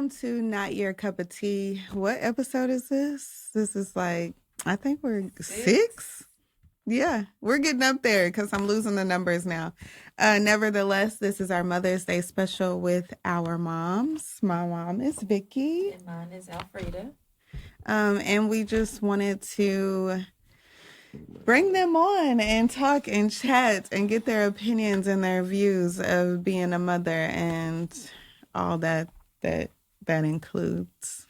welcome to Not Your Cup of Tea. What episode is this? This is like, I think we're six. Yeah, we're getting up there because I'm losing the numbers now. Nevertheless, this is our Mother's Day special with our moms. My mom is Vicky. And mine is Alfreda. And we just wanted to bring them on and talk and chat and get their opinions and their views of being a mother and all that includes.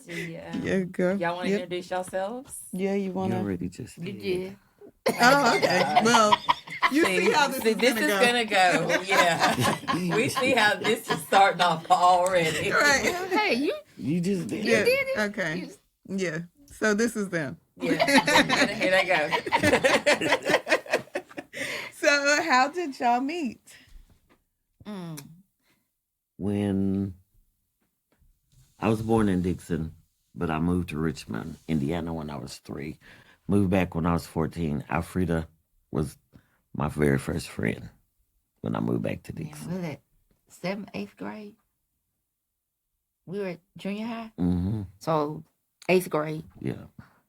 Yeah, girl. Y'all want to introduce yourselves? Yeah, you want to? You already just did. You did. Oh, okay. Well, you see how this is gonna go. Yeah, we see how this is starting off already. Right. Hey, You just did. Yeah. did it? Okay. Yeah. So this is them. Yeah, here they go. So how did y'all meet? When I was born in Dixon, but I moved to Richmond, Indiana when I was 3. Moved back when I was 14. Alfreda was my very first friend when I moved back to Dixon. Was it 7th, 8th grade? We were at junior high? Mm-hmm. So 8th grade. Yeah.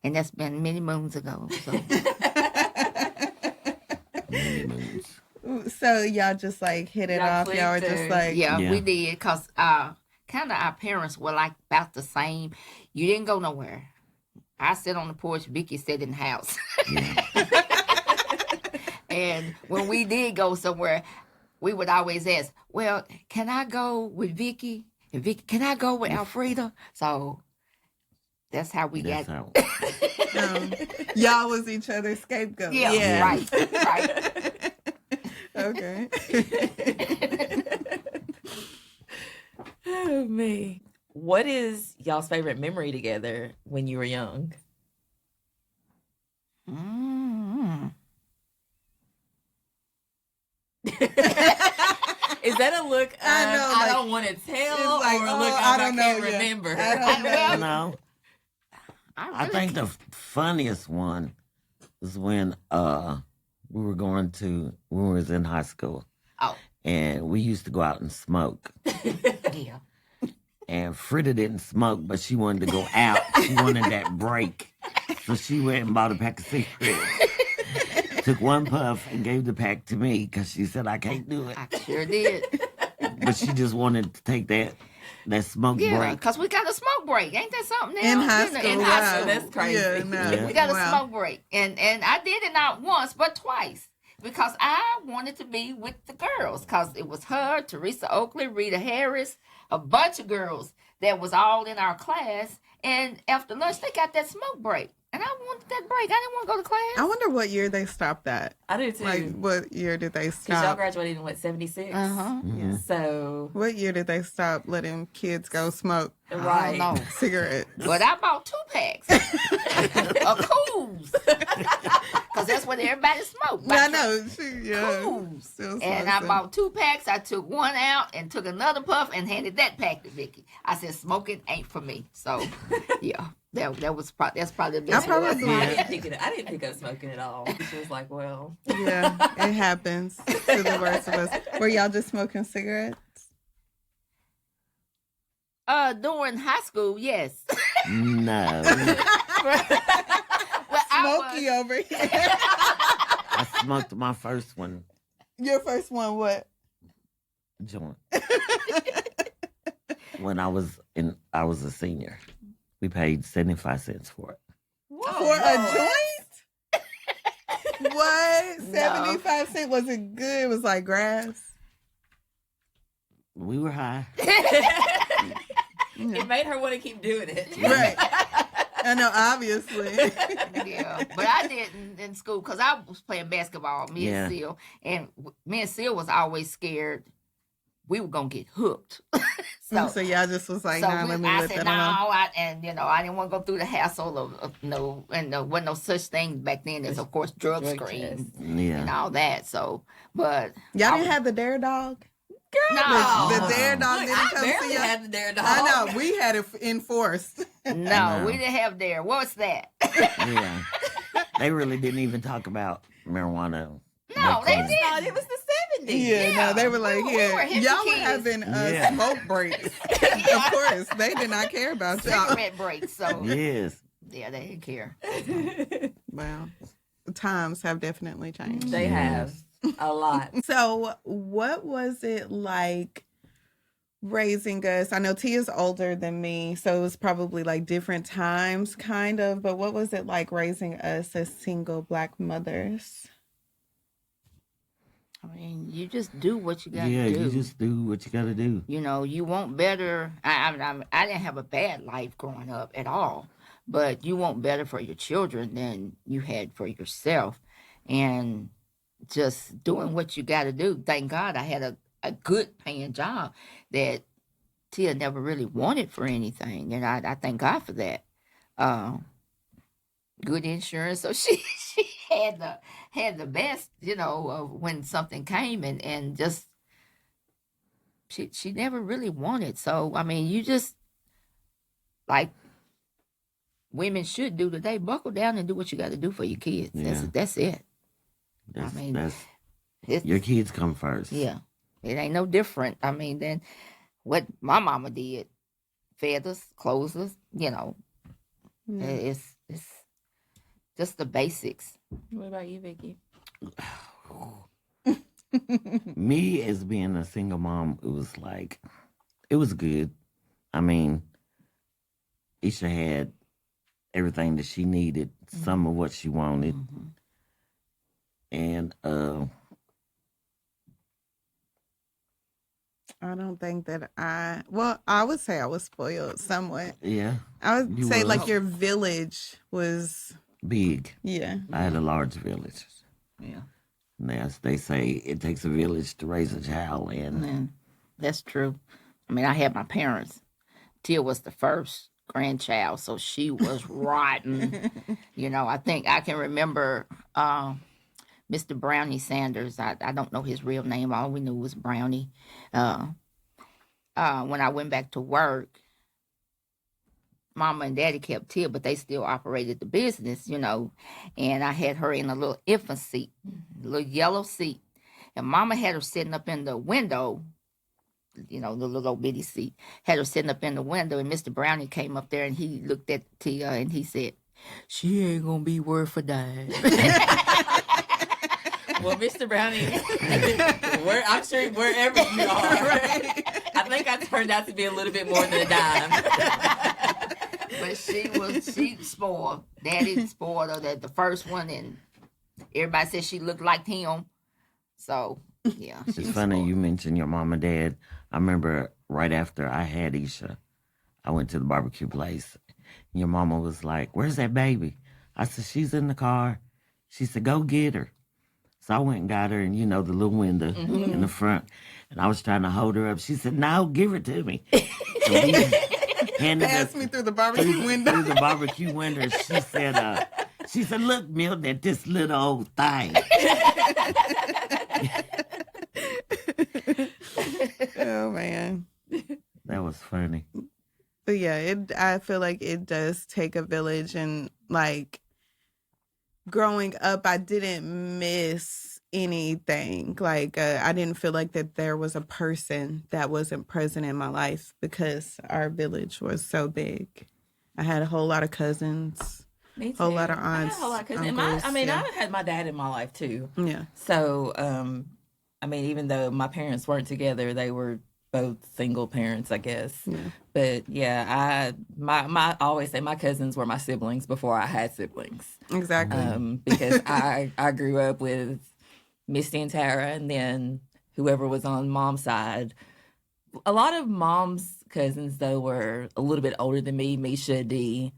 And that's been many moons ago. So Many moons. So y'all just like hit it Y'all off. Y'all were just clicked, like, yeah, Yeah. we did because kind of our parents were like about the same. You didn't go nowhere. I sit on the porch. Vicky sat in the house. Yeah. And when we did go somewhere, we would always ask, well, can I go with Vicky? And Vicky, can I go with Alfreda? So that's how we That's got. how. y'all was each other's scapegoat. Yeah, right. Okay. Oh me. What is y'all's favorite memory together when you were young? Mm-hmm. Is that a look? I know, I like, don't want to tell, it's like, or a oh, look I I don't can't know yet. remember. I don't know. No, I think the funniest one was when we was in high school. Oh. And we used to go out and smoke. Yeah. And Frida didn't smoke, but she wanted to go out. She wanted that break. So she went and bought a pack of cigarettes. Took one puff and gave the pack to me because she said, I can't do it. I sure did. But she just wanted to take that smoke Yeah, break. because we got a smoke break. Ain't that something now? In high You know, school. in wow. high school. That's crazy. Yeah, no. Yeah. We got a Wow. smoke break. And I did it not once, but twice. Because I wanted to be with the girls. Because it was her, Teresa Oakley, Rita Harris, a bunch of girls that was all in our class. And after lunch, they got that smoke break. And I wanted that break. I didn't want to go to class. I wonder what year they stopped that. I do too. Like, what year did they Because y'all stop? graduated in what, 76? Uh-huh. Mhm. So What year did they stop letting kids go smoke right. I don't know. cigarettes? But I bought 2 packs of Cools. Because that's what everybody smoked. I know. Yeah. Cools. Still And I smoking. bought 2 packs. I took one out and took another puff and handed that pack to Vicky. I said, smoking ain't for me. So, yeah, that's probably the best. I probably- I didn't pick up smoking at all. She was like, well. Yeah, it happens to the worst of us. Were y'all just smoking cigarettes? During high school, yes. No. Well, Smokey over here. I smoked my first one Your first one, what? joint. When I was a senior. We paid 75 cents for it. For a joint? What? No. 75 cents? Was it good? It was like grass? We were high. It made her want to keep doing it. Right. I know, obviously. Yeah, but I didn't in school because I was playing basketball, me Yeah. and Seal. And me and Seal was always scared we were going to get hooked. So y'all just was like, nah, let me I let said, that no, alone. I didn't want to go through the hassle of no, and there wasn't no such thing back then as, of course, drug Drug screens test. and Yeah. all that. So, but Y'all I didn't have the Dare Dog? no, The Dare Dog Look, didn't I come to barely you? had the dare dog. I know, we had it enforced. no, No. we didn't have Dare. What's that? Yeah. They really didn't even talk about marijuana. No, back they then. didn't. No, it was the 70. Yeah, no, they were like, We were yeah, hippie y'all were kids. having Yeah. smoke breaks. Of course, they did not care about y'all. Cigarette breaks. So Yes. yeah, they didn't care. Well, times have definitely changed. They have a lot. So, what was it like raising us? I know Tia's older than me, so it was probably like different times, kind of. But what was it like raising us as single Black mothers? I mean, you just do what you got to Yeah, do. you just do what you got to do. You know, you want better. I didn't have a bad life growing up at all, but you want better for your children than you had for yourself. And just doing what you got to do. Thank God I had a good paying job that Tia never really wanted for anything. And I thank God for that. Good insurance. So she had the best, you know, of when something came and just she never really wanted. So I mean, you just like women should do today, buckle down and do what you got to do for your kids. Yeah. That's it. That's, I mean, that's It's, your kids come first. yeah, it ain't no different. I mean, than what my mama did, fed us, clothed us. You know, it's just the basics. What about you, Vicky? Me as being a single mom, it was good. I mean, Isha had everything that she needed, some of what she wanted. Mm-hmm. And I don't think that I would say I was spoiled somewhat. yeah, I would You say was. like your village was, big. yeah. I had a large village. Yeah, And they say it takes a village to raise a child, and and that's true. I mean, I had my parents. Tia was the first grandchild, so she was rotten. You know, I think I can remember Mr. Brownie Sanders. I don't know his real name. All we knew was Brownie. When I went back to work, Mama and Daddy kept Tia, but they still operated the business, you know. And I had her in a little infant seat, a little yellow seat. And Mama had her sitting up in the window, you know, the little bitty seat. Had her sitting up in the window, and Mr. Brownie came up there and he looked at Tia and he said, "She ain't gonna be worth a dime." Well, Mr. Brownie, I'm sure wherever you are, I think I turned out to be a little bit more than a dime. But she spoiled. Daddy spoiled her, the first one, and everybody said she looked like him. So yeah, she it's was funny spoiled. you mentioned your mom and dad. I remember right after I had Isha, I went to the barbecue place. And your mama was like, "Where's that baby?" I said, "She's in the car." She said, "Go get her." So I went and got her, and you know the little window in the front, and I was trying to hold her up. She said, "No, give her to me." So we handed her Pass me through the barbecue window. through the barbecue window. She said, "Look, Milton, at this little old thing." Oh man. That was funny. But yeah, I feel like it does take a village, and like growing up, I didn't miss anything. Like I didn't feel like that there was a person that wasn't present in my life because our village was so big. I had a whole lot of cousins, Me too. whole lot of I had aunts, a whole lot of cousins. uncles, yeah. I had my dad in my life too. Yeah. So, I mean, even though my parents weren't together, they were both single parents, I guess. Yeah. But yeah, I always say my cousins were my siblings before I had siblings. Exactly. Because I grew up with Misty and Tara, and then whoever was on mom's side. A lot of mom's cousins though were a little bit older than me, Misha, D.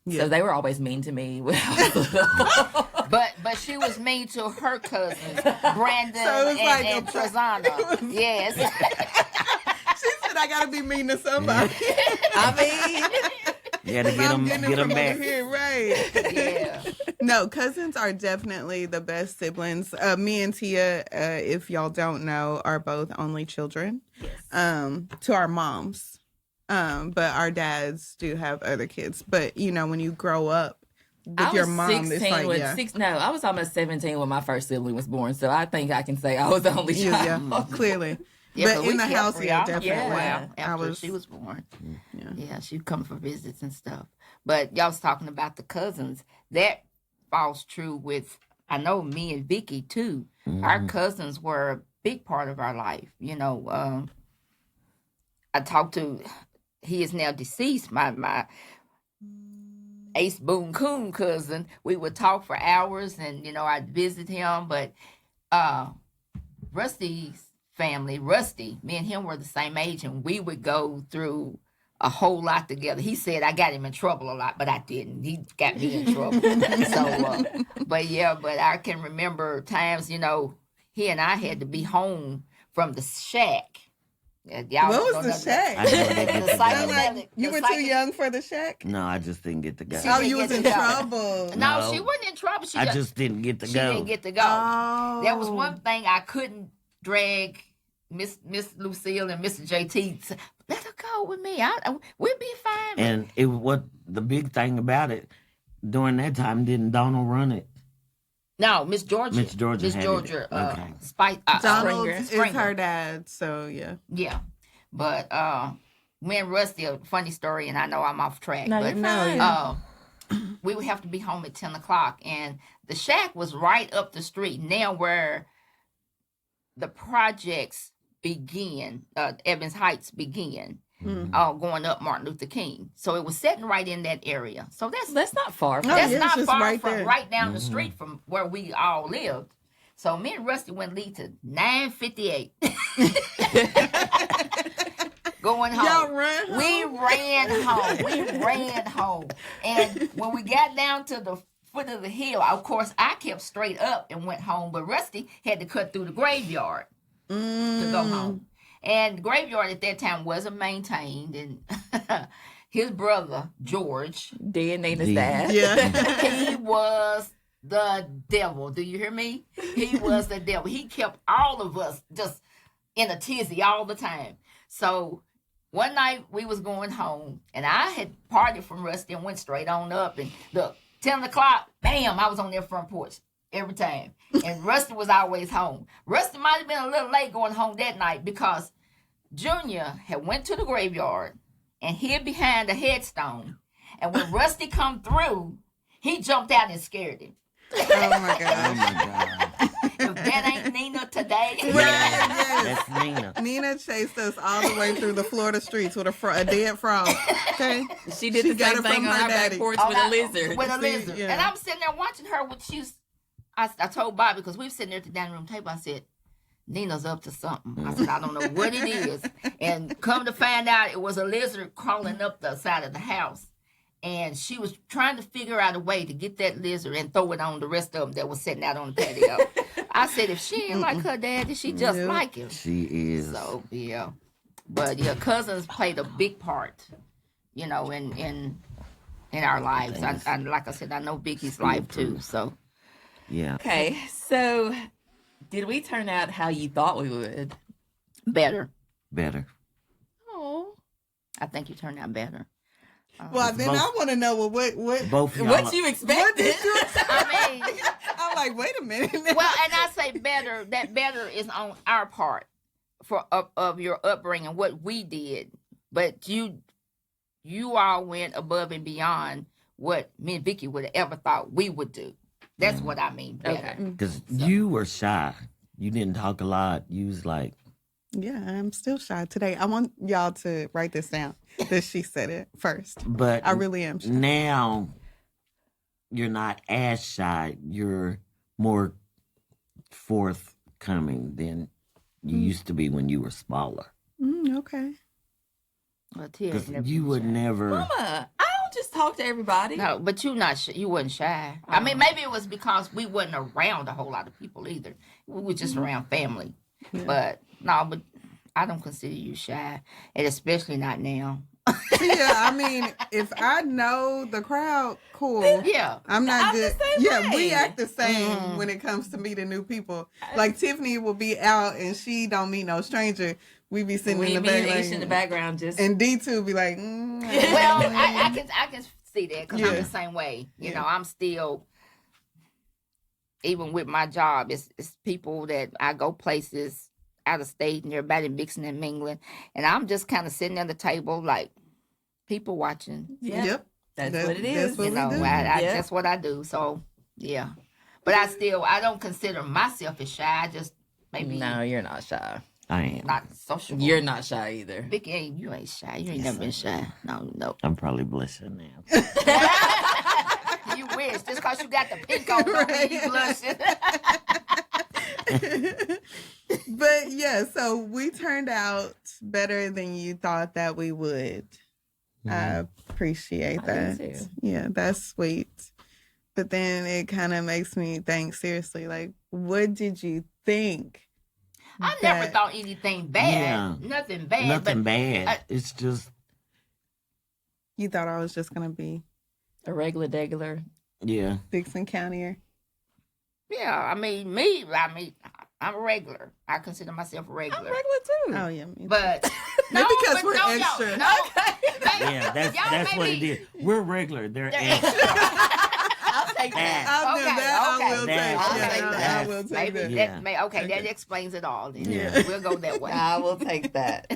Yeah. So they were always mean to me when I was little. But she was mean to her cousins, Brandon So it was like and a- Trezana. Yes. She said I gotta be mean to somebody. I mean, You had to get I'm them, getting get it them from over back. here, right? Yeah. No, cousins are definitely the best siblings. Me and Tia, if y'all don't know, are both only children. To our moms. But our dads do have other kids. But you know, when you grow up with your mom, 16 it's like, when yeah. I was almost 17 when my first sibling was born, so I think I can say I was the only child. Yeah, clearly. Yeah, but we in the kept house, yeah, Brianna for a definitely. while I after was, she was born. yeah. Yeah, she'd come for visits and stuff. But y'all was talking about the cousins. That falls true with, I know, me and Vicky too. Our cousins were a big part of our life. You know, I talked to, he is now deceased, my Ace Boone Coon cousin. We would talk for hours and, you know, I'd visit him. But Rusty's family, Rusty, me and him were the same age, and we would go through a whole lot together. He said I got him in trouble a lot, but I didn't. He got me in trouble. But I can remember times, you know, he and I had to be home from the shack. Y'all What don't was the know shack? I never did get The to go. psychedelic- You the were too young for the shack? No, I just didn't get to go. She Oh, didn't you was get in to go. trouble. No, No. she wasn't in trouble. I just didn't get to she go. didn't get to go. Oh. That was one thing I couldn't drag Miss Lucille and Mr. JT. Let her go with me. We'll be fine. And it what the big thing about it during that time, didn't Donald run it? No, Miss Georgia. Miss Georgia Miss had it. Georgia. Okay. Spice. Donald Springer. is her dad, so yeah. Yeah, but me and Rusty, a funny story, and I know I'm off track. No, but you're fine. we would have to be home at 10 o'clock, and the shack was right up the street. Now where the projects begin, Evans Heights begin. Going up Martin Luther King, so it was sitting right in that area. So That's not far from Oh, that's yeah, it's not just far right from there. right down the street from where we all lived. So me and Rusty went leave to 9:58. Going home. Y'all run home? We ran home. We ran home. And when we got down to the foot of the hill, of course, I kept straight up and went home, but Rusty had to cut through the graveyard to go home. And the graveyard at that time wasn't maintained, and his brother, George, Dead Nina's Yeah. dad. Yeah. he was the devil. Do you hear me? He was the devil. He kept all of us just in a tizzy all the time. So one night we was going home, and I had partied from Rusty and went straight on up. And look, 10 o'clock, bam, I was on their front porch every time. And Rusty was always home. Rusty might have been a little late going home that night because Junior had went to the graveyard and hid behind a headstone. And when Rusty come through, he jumped out and scared him. Oh my Oh gosh. my God. If that ain't Nina today. Right, yes. That's Nina. Nina chased us all the way through the Florida streets with a dead frog. Okay. She did She the got same it thing from on her our back daddy. porch Oh, with a lizard. With a See, lizard. yeah. And I'm sitting there watching her when she was, I told Bobby, because we were sitting there at the dining room table, I said, Nina's up to something. I said, I don't know what it is. And come to find out, it was a lizard crawling up the side of the house. And she was trying to figure out a way to get that lizard and throw it on the rest of them that was sitting out on the patio. I said, if she ain't like her daddy, she just Yeah. like him. She is. So, yeah. But, yeah, cousins played a big part, you know, in our lives. I like I said, I know Vicky's life, too. So, Yeah. Okay, so did we turn out how you thought we would? better. Better. Oh. I think you turned out better. Well, then Both- I want to know what Both y'all. What you what expected? did you expect? I mean, I'm like, wait a minute. well, and I say better. That better is on our part for of your upbringing, what we did. But you all went above and beyond what me and Vicky would have ever thought we would do. That's what I mean. Better. Okay. Because you were shy. You didn't talk a lot. You was like, Yeah, I'm still shy today. I want y'all to write this down that she said it first. but I really am shy. now you're not as shy. You're more forthcoming than you used to be when you were smaller. Okay. Well, Tia Because never you been would shy. never. Mama, I don't just talk to everybody. No, but you wasn't shy. I mean, maybe it was because we wasn't around a whole lot of people either. We were just around family. But no, but I don't consider you shy, and especially not now. Yeah, I mean, if I know the crowd, cool. Yeah. I'm not I'm the good. same Yeah, way. we act the same when it comes to meeting new people. Like Tiffany will be out and she don't meet no stranger. We be sitting We in the me back, and like, Ish in the background just and D2 be like, Well, I can see that because I'm Yeah. the same way. You Yeah. know, I'm still, even with my job, it's people that I go places out of state and everybody mixing and mingling. And I'm just kind of sitting at the table like people watching. Yeah. Yep. That's That- what it that's is. what You we know, do. Yeah. that's what I do. So, yeah. But I don't consider myself as shy. I just maybe No, you're not shy. I am. not sociable. You're not shy either. Vicky, you ain't shy. You ain't never been shy. No. I'm probably blushing now. You wish. Just because you got the pink on, don't mean you blushing. But yeah, so we turned out better than you thought that we would. I appreciate I that. do too. Yeah, that's sweet. But then it kind of makes me think seriously, like, what did you think? I never that- thought anything bad. Yeah. Nothing bad. Nothing but bad. It's just, You thought I was just gonna be A regular degular. yeah. Dixon County. yeah, I'm a regular. I consider myself a I'm regular. regular too. Oh yeah, me But Maybe because but we're no, extra. No, Yeah, that's what it is. We're regular. They're They're extra. I'll take that. I'll do Okay, that. okay. I will That- take. I'll take Yeah, that. I will take Maybe that. Yeah. that may okay. That explains it all. Then Yeah. we'll go that way. I will take that.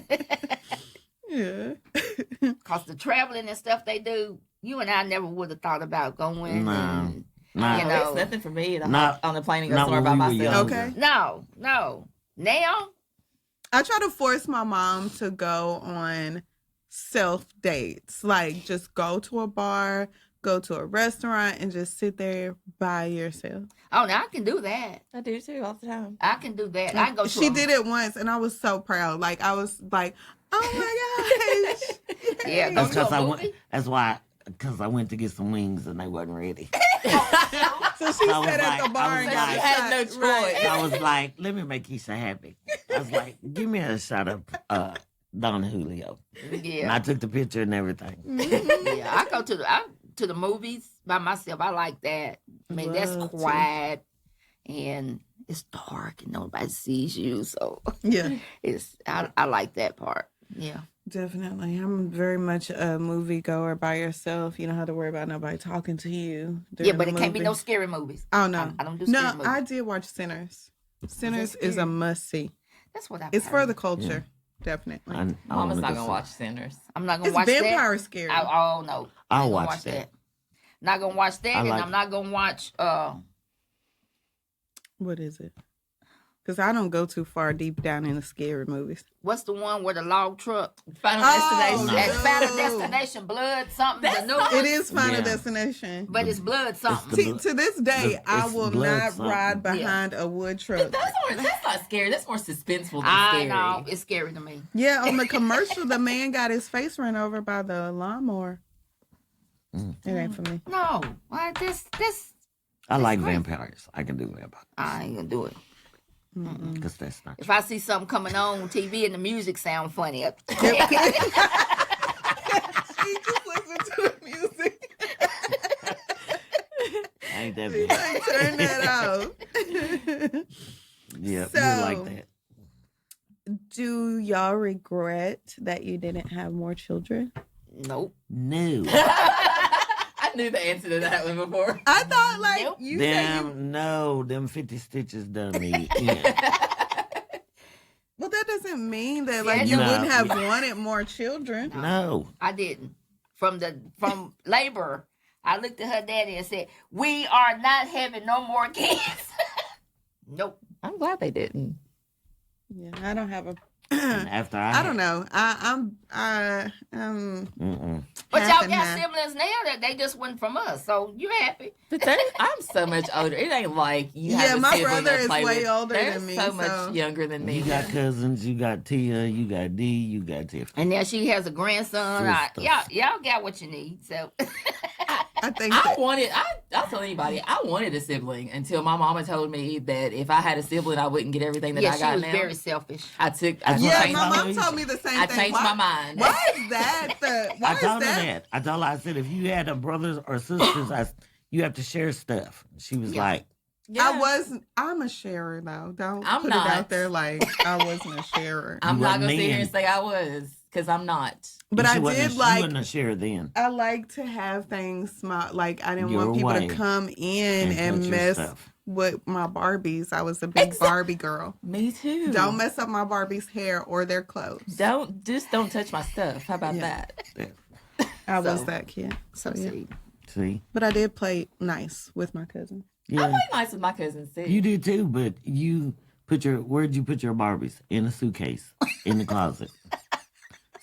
Yeah. Cause the traveling and stuff they do, you and I never would have thought about going. No. and- Nah, You Oh, know. it's nothing for me to Not- hop on the plane and go not somewhere by when we were myself. younger. Okay. no. Now, I try to force my mom to go on self dates, like just go to a bar, go to a restaurant, and just sit there by yourself. oh, now I can do that. I do too all the time. I can do that. I can go. To She a- did it once, and I was so proud. Like I was like, "Oh my gosh!" Yeah, go That's to because a I movie. went. That's why. Because I went to get some wings and they wasn't ready. So she I was sat at like- the bar I and was got like- a had no shot. Right. choice. I was like, let me make Keisha happy. I was like, give me a shot of Don Julio. And Yeah, I took the picture and everything. yeah. I go to the movies by myself. I like that. I mean, that's Love to. quiet and it's dark and nobody sees you, so Yeah, I like that part. Yeah. definitely. I'm very much a movie goer by yourself. You don't have to worry about nobody talking to you. Yeah, during but the it can't be movie. no scary movies. Oh no, I don't do scary no. movies. I did watch Sinners. Sinners is a scary? must see. That's what I. It's for the culture, definitely. I Mama's wanna not go gonna see watch Sinners. I'm not gonna It's watch vampire scary. that. Oh no, I'll Ain't gonna watch that. Not gonna watch that, I and like I'm not gonna watch. What is it? Because I don't go too far deep down in the scary movies. What's the one with the log truck? Final Oh, Destination. no. That's Final No. Destination, Blood something. That's The new not- one, It is Final Yeah. Destination. but it's Blood something. the See, blo- to this day, the- I it's will blood not something. ride behind a wood truck. That's not scary. That's more suspenseful than I scary. know it's scary to me. Yeah, on the commercial, the man got his face run over by the lawnmower. Mm. It ain't for me. No, why this? I like great. vampires. I can do vampires. I ain't gonna do it. Because that's not If I see something coming on TV and the music sound funny, He just listen to the music. ain't that Like, bad. turn that off. Yeah, So- you like that. Do y'all regret that you didn't have more children? nope. No. I knew the answer to that one before. I thought like Nope. you said you, Them, no, them 50 stitches done me in. well, that doesn't mean that like Yeah, you no. wouldn't have wanted more children. No. I didn't. From labor, I looked at her daddy and said, "We are not having no more kids." Nope. I'm glad they didn't. Yeah, I don't have a. And after I I don't know. I'm Mm-mm. But half y'all and got half. siblings now that they just went from us, so you happy? But I'm so much older. It ain't like you Yeah, have a my sibling brother to is play way with. older They're than me, so so- much younger than me. You got cousins, you got Tia, you got D, you got Tiff. And now she has a grandson. Sisters. Y'all got what you need. So I think I that, wanted. I'll tell anybody. I wanted a sibling until my mama told me that if I had a sibling, I wouldn't get everything that yeah, I she got was now. very selfish. I took. That's I what yeah, changed, my mom changed- told me the same I thing. changed my mind. Why is that? Why I is told her that? that. I told her, I said, if you had a brothers or sisters, you have to share stuff. She was Yeah. like, I'm a sharer though. Don't I'm put not. it out there like I wasn't a sharer. I'm You not wasn't gonna sit here then. and say I was, because I'm not. But I She wasn't did she like wasn't a share then. I like to have things small. Like I didn't Your want people way. to come in And and touch your mess stuff. with my Barbies. I was a big Barbie girl. Me too. Don't mess up my Barbie's hair or their clothes. Don't touch my stuff. How about Yeah. that? I was So- that kid. So yeah. See? But I did play nice with my cousin. I Yeah. play nice with my cousins too. You did too, but where'd you put your Barbies? In a suitcase. In the closet.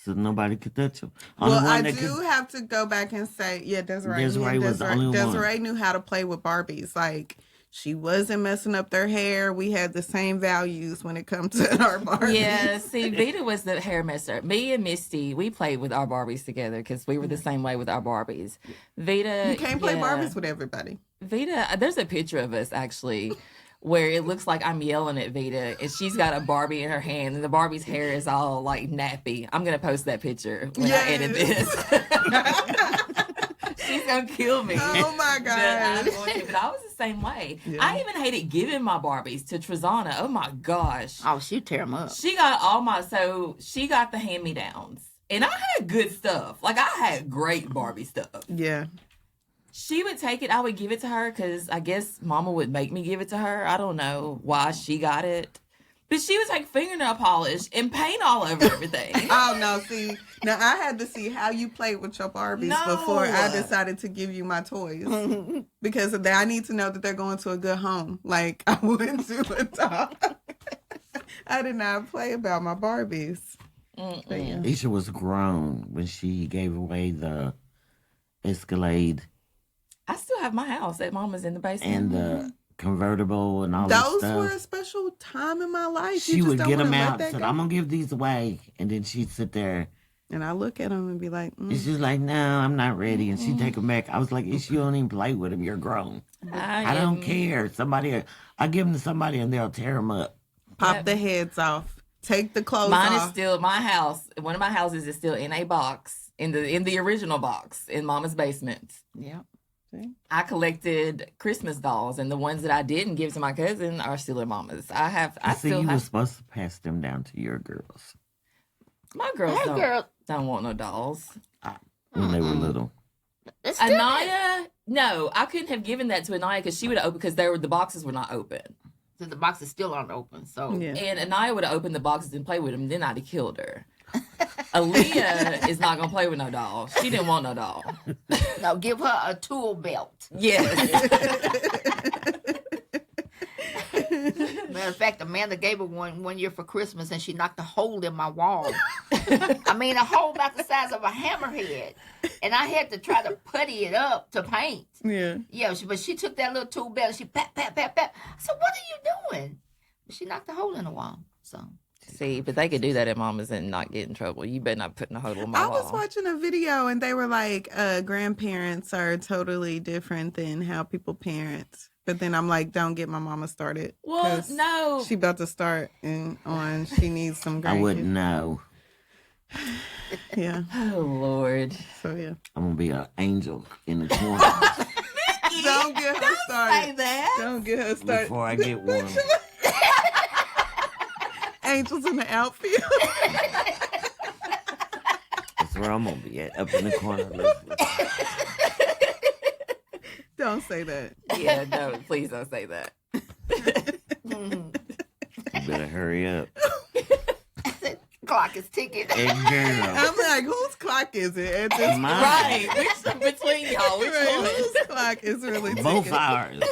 So nobody could touch them. Well, I do have to go back and say, yeah, Desiree was the only one. Desiree knew how to play with Barbies. Like, she wasn't messing up their hair. We had the same values when it comes to our Barbies. Yeah, see, Vita was the hair messer. Me and Misty, we played with our Barbies together because we were the same way with our Barbies. Vita, You can't play yeah. Barbies with everybody. Vita, there's a picture of us actually where it looks like I'm yelling at Vita and she's got a Barbie in her hand and the Barbie's hair is all like nappy. I'm going to post that picture when I edit this. She's going to kill me. Oh my But I God. was the same way. Yeah. I even hated giving my Barbies to Trezana. Oh my gosh. Oh, she tear them up. She got she got the hand-me-downs. And I had good stuff. Like, I had great Barbie stuff. Yeah. She would take it. I would give it to her because I guess Mama would make me give it to her. I don't know why she got it. But she would take fingernail polish and paint all over everything. Oh, no. See, now I had to see how you played with your Barbies No. before I decided to give you my toys. Because of that, I need to know that they're going to a good home. Like, I wouldn't do a dog. I did not play about my Barbies. But yeah. Isha was grown when she gave away the Escalade I still have my house that Mama's in the basement. and the convertible and all that Those stuff. were a special time in my life. She would get them out and said, I'm going to give these away. And then she'd sit there. And I look at them and be like, And she's like, no, I'm not ready. And she'd take them back. I was like, Isha, you don't even play with them. You're grown. I don't care. I give them to somebody and they'll tear them up. pop the heads off. Take the clothes Mine off. is still my house. One of my houses is still in a box in the original box in Mama's basement. Yeah. I collected Christmas dolls, and the ones that I didn't give to my cousin are still in Mama's. I See, still you were have supposed to pass them down to your girls my girls. Hey, girl. Don't want no dolls. when they were little. It's still Anaya, no, I couldn't have given that to Anaya because she would have opened because the boxes were not open. So the box is still aren't open. So Yeah. And Anaya would have opened the boxes and played with them. Then I'd have killed her. Aaliyah is not gonna play with no doll. She didn't want no doll. no, give her a tool belt. Yes. Matter of fact, Amanda gave her one year for Christmas, and she knocked a hole in my wall. I mean, a hole about the size of a hammerhead, and I had to try to putty it up to paint. Yeah. Yeah, but she took that little tool belt and she pat, pat, pat, pat. I said, "What are you doing?" She knocked a hole in the wall. So See, but they could do that at Mama's and not get in trouble. You better not put a hole in my I wall. was watching a video and they were like, grandparents are totally different than how people parent. But then I'm like, don't get my mama started. Well, 'cause no. She about to start she needs some grandkids. I wouldn't know. Yeah. Oh, Lord. So yeah. I'm gonna be an angel in the corner Don't get her started. Say that. Don't get her started. before I get one. Angels in the outfield. That's where I'm gonna be at, up in the corner. Listening. Don't say that. Yeah, no, please don't say that. You better hurry up. clock is ticking. Hey, girl. I'm like, whose clock is it at this Mine. Right. Which between y'all, which Right, one? whose clock is really ticking? Both hours.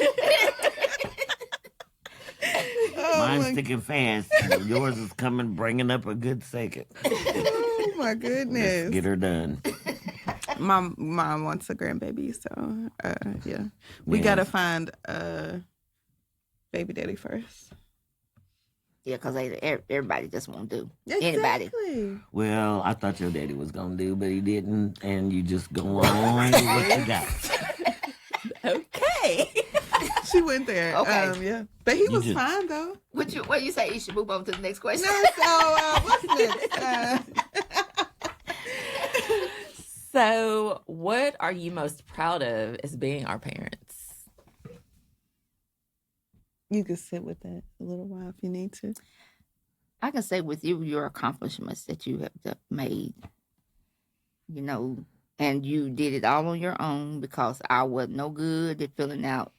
Oh, Mine's my, ticking fast. And yours is coming, bringing up a good second. oh my Let's goodness. get her done. My mom wants a grandbaby, so yeah. We Yeah. gotta find a baby daddy first. Yeah, because everybody just won't do. Anybody. Exactly. Well, I thought your daddy was gonna do, but he didn't, and you just go on with what you got. Okay. She went there. Okay. Yeah. But he was just- fine though. What you say? You should move on to the next question. No, so what's next? So, what are you most proud of as being our parents? You could sit with that a little while if you need to. I can say with you, your accomplishments that you have made, you know, and you did it all on your own because I was no good at filling out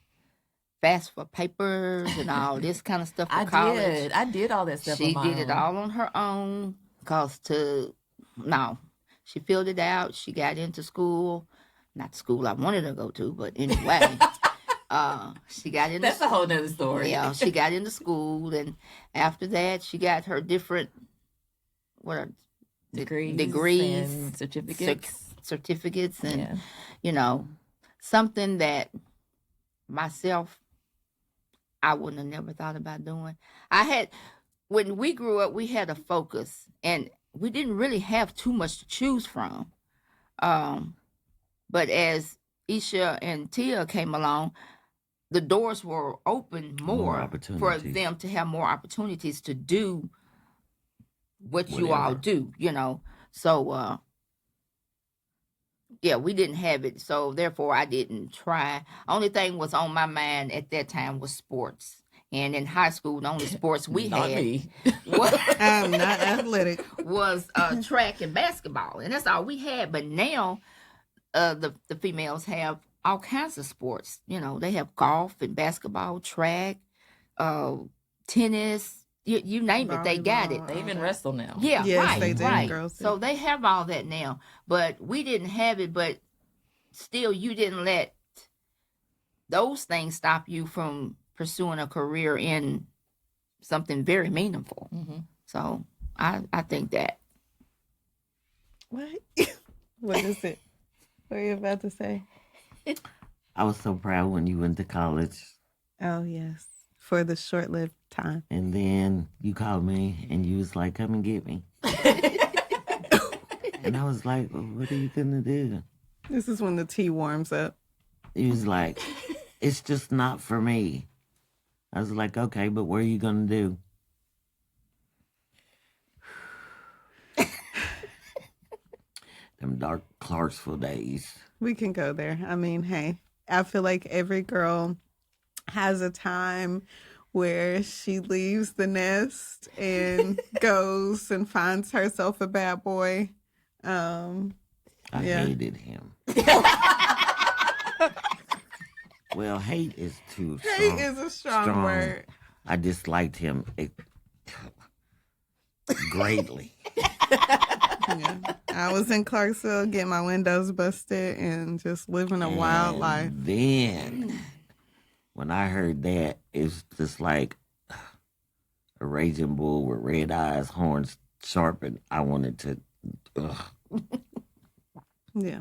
FAFSA papers and all this kind of stuff for college. I did all that stuff on She my did it own. all on her own because no, she filled it out. She got into school, not the school I wanted to go to, but anyway. She got into That's a whole nother story. Yeah, she got into school, and after that, she got her different what are degrees and certificates, and Yeah. you know, something that myself I wouldn't have never thought about doing. When we grew up, we had a focus, and we didn't really have too much to choose from. But as Isha and Tia came along, the doors were open more for opportunities. them to have more opportunities to do what you all Whatever. do, you know. So yeah, we didn't have it, so therefore I didn't try. Only thing was on my mind at that time was sports. And in high school, the only sports we Not had me. I'm not athletic. was track and basketball, and that's all we had. But now, the females have all kinds of sports. You know, they have golf and basketball, track, tennis. You name it, they got it. Volleyball. They even wrestle now. Yeah, Yes, right, they do. right. Girls do. So they have all that now, but we didn't have it. But still, you didn't let those things stop you from pursuing a career in something very meaningful. Mm-hmm. So I think that. What? What is it? What are you about to say? I was so proud when you went to college. Oh, yes. For the short-lived time. And then you called me and you was like, come and get me. And I was like, well, what are you going to do? This is when the tea warms up. He was like, it's just not for me. I was like, okay, but what are you going to do? Them dark Clarksville days. We can go there. I mean, hey, I feel like every girl has a time where she leaves the nest and goes and finds herself a bad boy. I Yeah. hated him. Well, hate is too strong. Hate is a strong word. I disliked him greatly. Yeah. I was in Clarksville getting my windows busted and just living a wild life. Then, when I heard that, it's just like a raging bull with red eyes, horns sharpened. I wanted to. Yeah.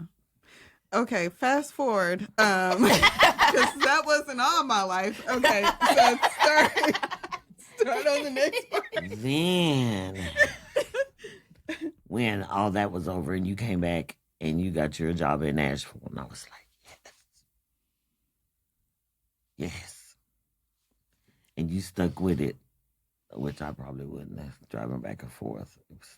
Okay, fast forward. Because that wasn't all my life. Okay, so start on the next part. Then, when all that was over and you came back and you got your job in Nashville, and I was like, yes. And you stuck with it, which I probably wouldn't have, driving back and forth. It was,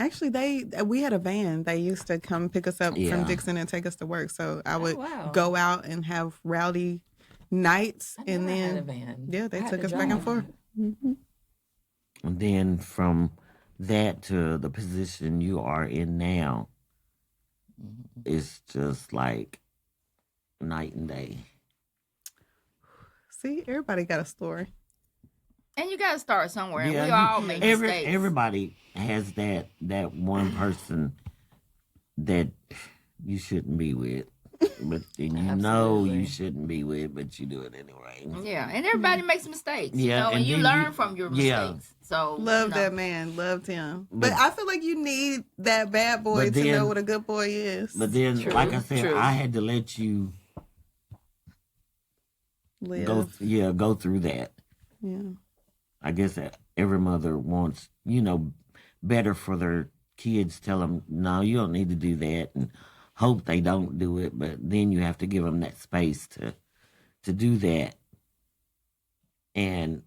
Actually, we had a van. They used to come pick us up Yeah. from Dixon and take us to work. So I would wow. go out and have rowdy nights, I and never had a then van. yeah, they I had took to us back and drive. forth. Mm-hmm. and then from that to the position you are in now, it's just like night and day. See, everybody got a story. And you got to start somewhere. And we you- all make mistakes. everybody has that one person that you shouldn't be with, but and you know Absolutely. you shouldn't be with, but you do it anyway. Yeah, and everybody makes mistakes. Yeah, You know, and and you then learn you- from your yeah. mistakes. So Loved you know, that man. Loved him. But But- I feel like you need that bad boy But to then- know what a good boy is. But then, True, like I said, true. I had to let you Live. go through that. Yeah. I guess that every mother wants, better for their kids. Tell them, no, you don't need to do that, and hope they don't do it. But then you have to give them that space to do that and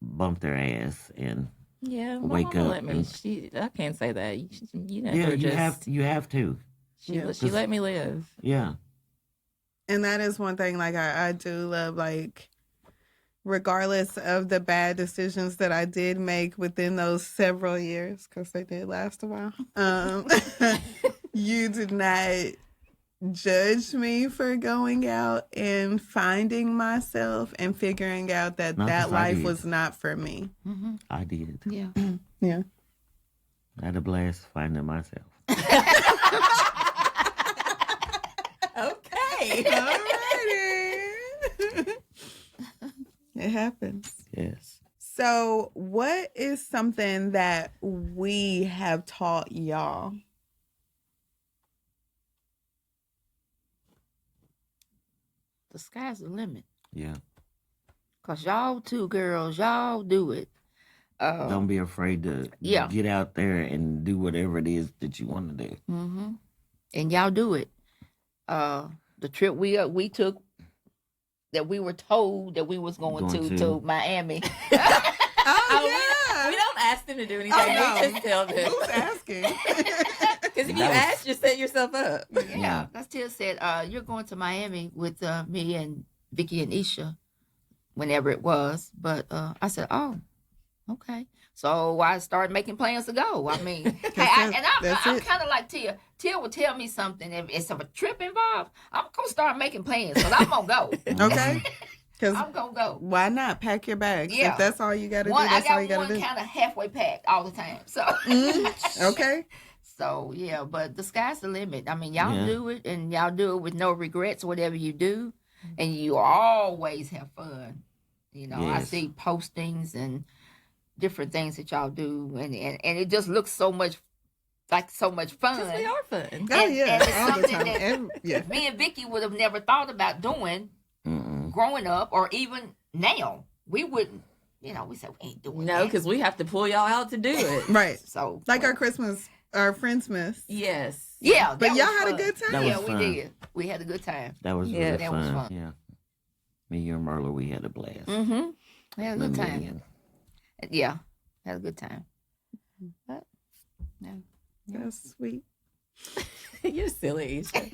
bump their ass. And Yeah, my Wake mama up let me. and- I can't say that. You never yeah, just. you have to. She let me live. Yeah. And that is one thing, like, I do love, like, regardless of the bad decisions that I did make within those several years, because they did last a while, you did not judge me for going out and finding myself and figuring out that No, 'cause that I life did. was not for me. I did. Yeah. Yeah. I had a blast finding myself. Okay. Alrighty. It happens. Yes. So, what is something that we have taught y'all? The sky's the limit. Yeah. Cause y'all two girls, y'all do it. Don't be afraid to Yeah. get out there and do whatever it is that you want to do. Mm-hmm. And y'all do it. The trip we took that we were told that we was going to Miami. Oh, We don't ask them to do anything. Oh, no. We just tell them. Who's asking? Because if you That was- ask, you set yourself up. Yeah. That's Tia said, you're going to Miami with me and Vicky and Isha, whenever it was. But I said, oh, okay. So I started making plans to go. I mean, I'm kind of like Tia. Tia would tell me something. If it's a trip involved, I'm going to start making plans because I'm going to go. Okay. Because I'm going to go. why not pack your bags? Yeah. If that's all you got to do, I that's all got you got one to do. kind of halfway packed all the time. So, Okay. so yeah, but the sky's the limit. I mean, y'all Yeah. do it and y'all do it with no regrets, whatever you do. And you always have fun. You know, I Yes. see postings and different things that y'all do. And it just looks so much fun. Because we are fun. Oh, And- yeah. and it's all the something time. that- Yeah. Me and Vicky would have never thought about doing Mm-mm. growing up or even now. We wouldn't, we said we ain't doing No, that. because we have to pull y'all out to do it. Right. So Like our Friendsmas. Yes. yeah, But that y'all was had a fun. good time. That was Yeah, we fun. did. We had a good time. That was Yeah, really that was fun. fun. Yeah. Me, you, and Merla, we had a blast. Mm-hmm. We had a good time. Million. Yeah, had a good time. But, yeah. That's sweet. You're silly, Isha.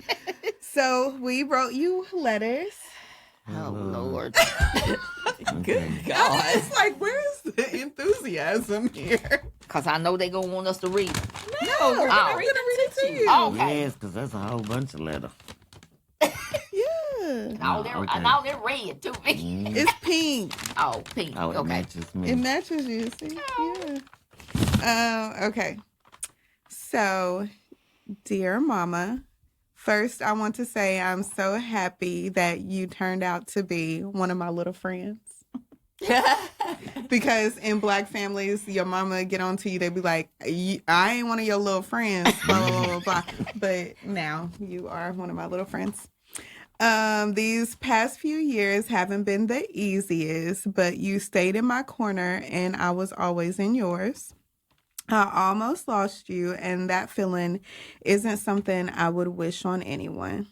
So we wrote you letters. Oh, Lord. Good I God. was like, where's the enthusiasm here? Because I know they going to want us to read it. No, we're Oh. gonna read it to you. Oh, okay. Yes, because that's a whole bunch of letters. Yeah. And all Oh, they're, okay. and all they're red, too. Mm. It's pink. Oh, pink. Oh, it Okay. matches me. It matches you, see? Yeah. Okay. So, dear mama, first I want to say I'm so happy that you turned out to be one of my little friends. Because in Black families, your mama get on to you, they be like, I ain't one of your little friends, blah, blah, blah, blah, blah. But now you are one of my little friends. These past few years haven't been the easiest, but you stayed in my corner and I was always in yours. I almost lost you, and that feeling isn't something I would wish on anyone.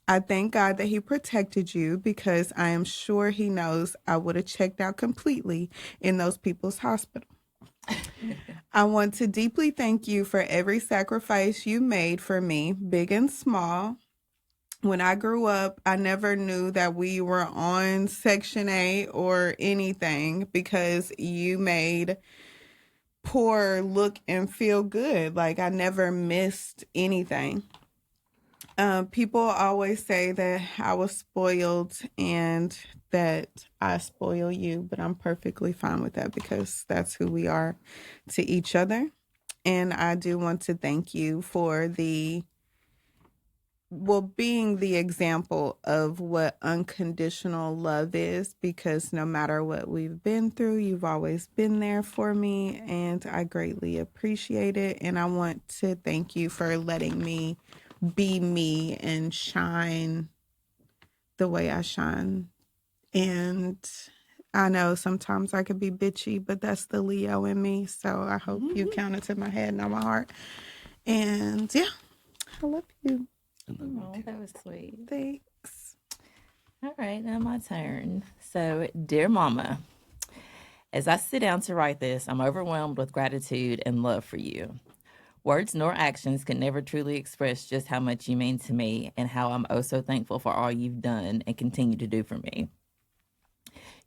I thank God that He protected you because I am sure He knows I would have checked out completely in those people's hospital. I want to deeply thank you for every sacrifice you made for me, big and small. When I grew up, I never knew that we were on Section 8 or anything because you made poor look and feel good. Like I never missed anything. People always say that I was spoiled and that I spoil you, but I'm perfectly fine with that because that's who we are to each other. And I do want to thank you for being the example of what unconditional love is, because no matter what we've been through, you've always been there for me, and I greatly appreciate it. And I want to thank you for letting me be me and shine the way I shine. And I know sometimes I could be bitchy, but that's the Leo in me. So I hope you count it to my head, not my heart. And yeah, I love you. Oh, that was sweet. Thanks. All right, now my turn. So, dear mama, as I sit down to write this, I'm overwhelmed with gratitude and love for you. Words nor actions can never truly express just how much you mean to me and how I'm oh so thankful for all you've done and continue to do for me.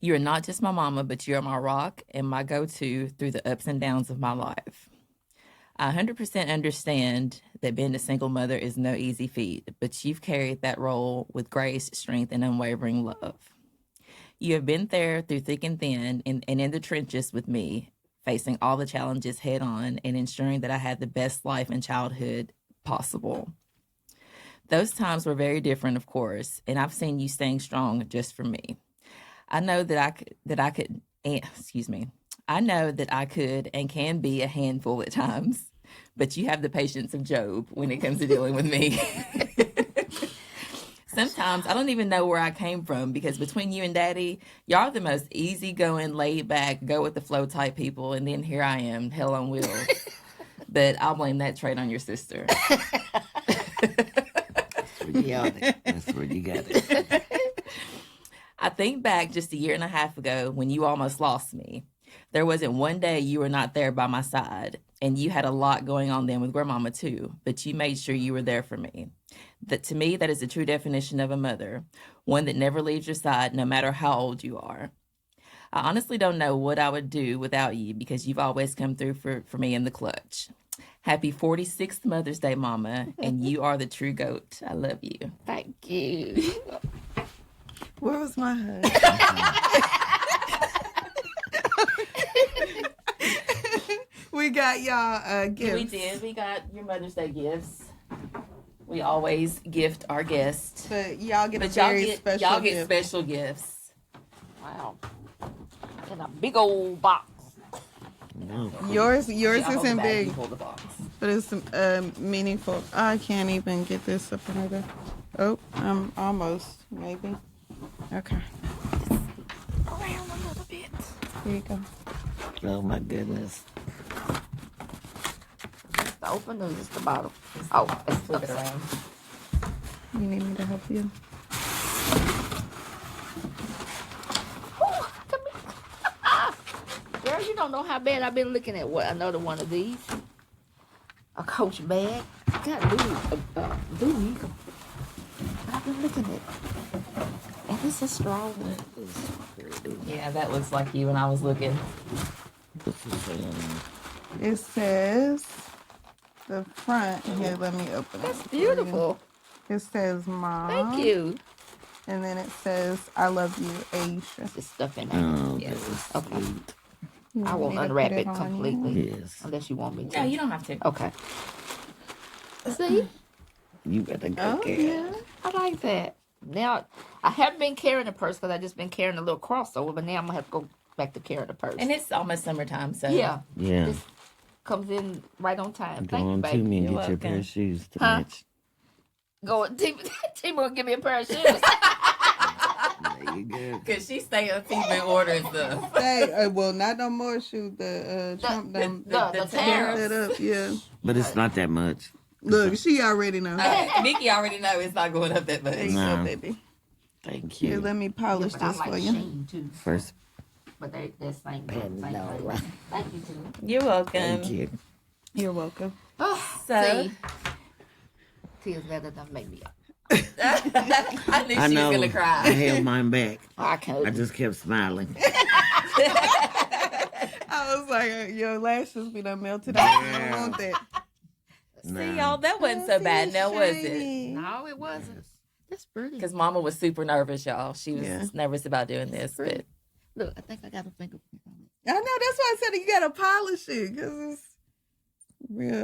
You are not just my mama, but you are my rock and my go-to through the ups and downs of my life. I 100% understand that being a single mother is no easy feat, but you've carried that role with grace, strength, and unwavering love. You have been there through thick and thin and in the trenches with me, facing all the challenges head on and ensuring that I had the best life and childhood possible. Those times were very different, of course, and I've seen you staying strong just for me. I know that I could and can be a handful at times, but you have the patience of Job when it comes to dealing with me. Sometimes I don't even know where I came from because between you and Daddy, y'all are the most easygoing, laid back, go with the flow type people, and then here I am, hell on wheels. But I'll blame that trait on your sister. That's where you got it. I think back just a year and a half ago when you almost lost me. There wasn't one day you were not there by my side, and you had a lot going on then with Grandmama too, but you made sure you were there for me. That to me, that is the true definition of a mother, one that never leaves your side no matter how old you are. I honestly don't know what I would do without you because you've always come through for me in the clutch. Happy 46th Mother's Day, Mama, and you are the true GOAT. I love you. Thank you. Where was my hug? We got y'all gifts. We did. We got your Mother's Day gifts. We always gift our guests. But y'all get But a very special y'all get gift. special gifts. Wow. In a big old box. No. Yours Yeah, hold the isn't bag, big, you hold the box. but it's meaningful. I can't even get this up another. Oh, I'm almost, maybe. Okay, Around a little bit. here you go. Oh my goodness. Is the open or is the bottom? Oh, it's Flip it around. You need me to help you? Come here. Girl, you don't know how bad I've been looking at another one of these. A Coach bag. Got Louis. I've been looking at it. And it's a straw one. Yeah, that looks like you when I was looking. It says the front. Here, let me open it. That's for you. beautiful. It says Mom. Thank you. And then it says I love you, Aisha. There's stuff in there. Oh, Yes. that's Okay. sweet. You I want won't me to unwrap put it on completely. Yes. Unless you want me to. No, you don't have to. Okay. See? You better go Oh, get yeah. I like that. Now, I haven't been carrying a purse because I just been carrying a little crossover, but now I'm going to have to go back to carrying a purse. And it's almost summertime, so yeah. Yeah. This comes in right on time. Go Thank you, on to baby. me and You're get your pair welcome. of shoes to Huh? match. Go, T will give me a pair of shoes. There you go. because she stay on TV ordering stuff. Hey, well, not no more. Shoot, the Trump done the set tariffs. up. Yeah. But it's not that much. Look, she already know. Nikki already know it's not going up that much. There you No. go, baby. Thank Here, you. let me polish But I this like for you. Sheen, too. First, But they're same. Pandora. Thank you, too. You're welcome. thank you. You're welcome. Oh, So- see. Tears better than make me up. I knew I she know. was gonna I cry. held mine back. I can't. I just kept smiling. I was like, your lashes be done melted off. I don't want that. See, y'all, that wasn't so bad, now was it? No, it wasn't. That's pretty. Because Mama was super nervous, y'all. She was Yeah. nervous about doing this, but Look, I think I got a fingerprint on it. I know, that's why I said you gotta polish it, because it's real.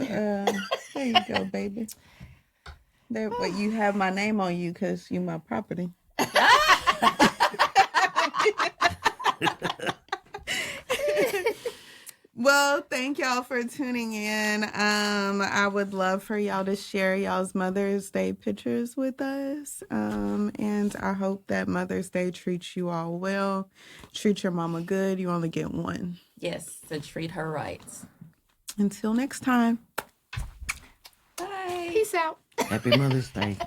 There you go, baby. There, but you have my name on you because you my property. Well, thank y'all for tuning in. I would love for y'all to share y'all's Mother's Day pictures with us. And I hope that Mother's Day treats you all well. Treat your mama good. You only get one. yes, so treat her right. Until next time. Bye. Peace out. Happy Mother's Day.